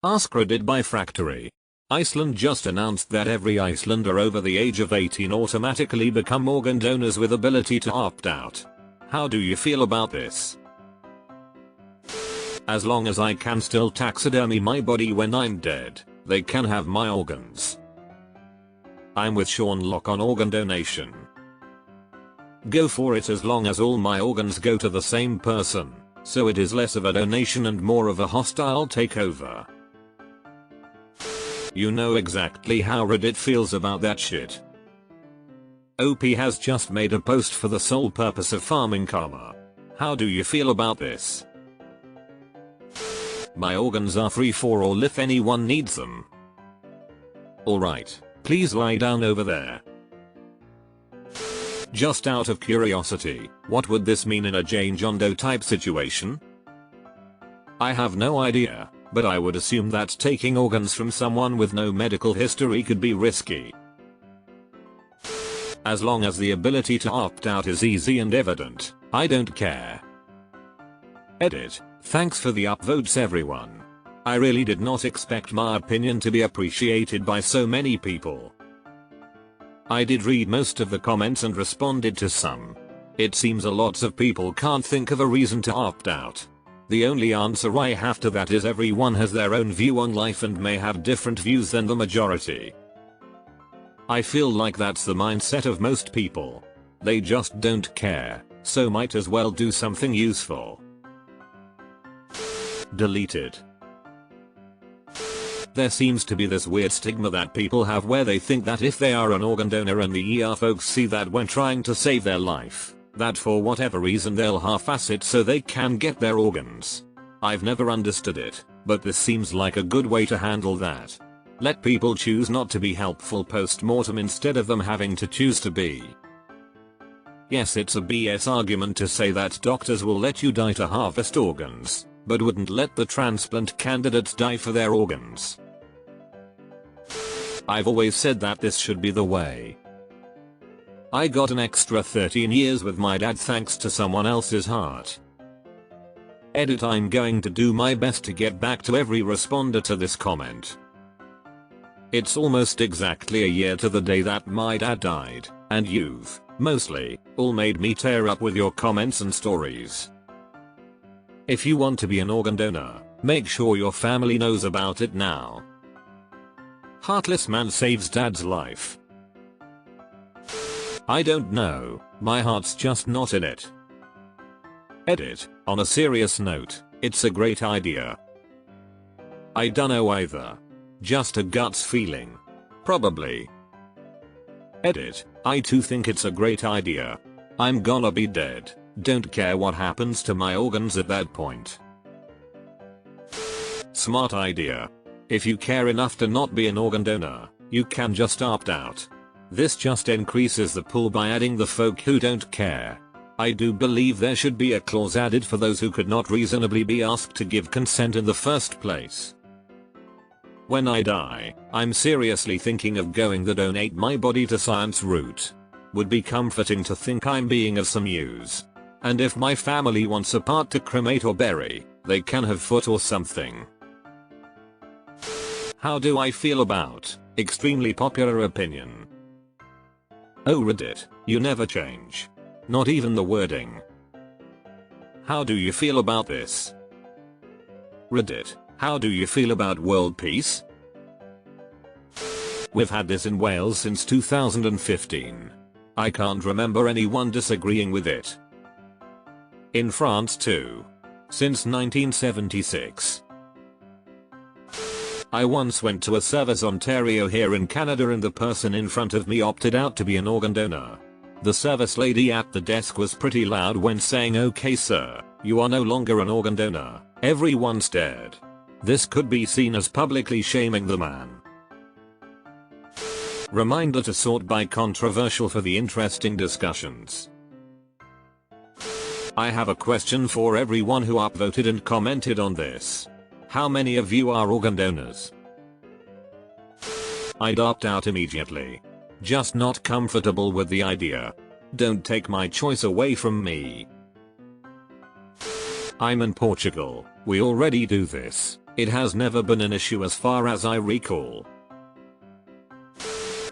AskReddit by Fractory. Iceland just announced that every Icelander over the age of 18 automatically become organ donors with ability to opt out. How do you feel about this? As long as I can still taxidermy my body when I'm dead, they can have my organs. I'm with Sean Locke on organ donation. Go for it as long as all my organs go to the same person, so it is less of a donation and more of a hostile takeover. You know exactly how Reddit feels about that shit. OP has just made a post for the sole purpose of farming karma. How do you feel about this? My organs are free for all if anyone needs them. Alright, please lie down over there. Just out of curiosity, what would this mean in a Jane John Doe type situation? I have no idea, but I would assume that taking organs from someone with no medical history could be risky. As long as the ability to opt out is easy and evident, I don't care. Edit. Thanks for the upvotes everyone. I really did not expect my opinion to be appreciated by so many people. I did read most of the comments and responded to some. It seems a lot of people can't think of a reason to opt out. The only answer I have to that is everyone has their own view on life and may have different views than the majority. I feel like that's the mindset of most people. They just don't care, so might as well do something useful. Deleted. There seems to be this weird stigma that people have where they think that if they are an organ donor and the ER folks see that when trying to save their life, that for whatever reason they'll half-ass it so they can get their organs. I've never understood it, but this seems like a good way to handle that. Let people choose not to be helpful post-mortem instead of them having to choose to be. Yes, it's a BS argument to say that doctors will let you die to harvest organs, but wouldn't let the transplant candidates die for their organs. I've always said that this should be the way. I got an extra 13 years with my dad thanks to someone else's heart. Edit. I'm going to do my best to get back to every responder to this comment. It's almost exactly a year to the day that my dad died, and you've, mostly, all made me tear up with your comments and stories. If you want to be an organ donor, make sure your family knows about it now. Heartless man saves dad's life. I don't know, my heart's just not in it. Edit. On a serious note, it's a great idea. I dunno either. Just a guts feeling. Probably. Edit. I too think it's a great idea. I'm gonna be dead. Don't care what happens to my organs at that point. Smart idea. If you care enough to not be an organ donor, you can just opt out. This just increases the pool by adding the folk who don't care. I do believe there should be a clause added for those who could not reasonably be asked to give consent in the first place. When I die, I'm seriously thinking of going the donate my body to science route. Would be comforting to think I'm being of some use. And if my family wants a part to cremate or bury, they can have foot or something. How do I feel about extremely popular opinion? Oh Reddit, you never change. Not even the wording. How do you feel about this? Reddit, how do you feel about world peace? We've had this in Wales since 2015. I can't remember anyone disagreeing with it. In France too. Since 1976. I once went to a Service Ontario here in Canada and the person in front of me opted out to be an organ donor. The service lady at the desk was pretty loud when saying, "Okay sir, you are no longer an organ donor." Everyone stared. This could be seen as publicly shaming the man. Reminder to sort by controversial for the interesting discussions. I have a question for everyone who upvoted and commented on this. How many of you are organ donors? I'd opt out immediately. Just not comfortable with the idea. Don't take my choice away from me. I'm in Portugal. We already do this. It has never been an issue as far as I recall.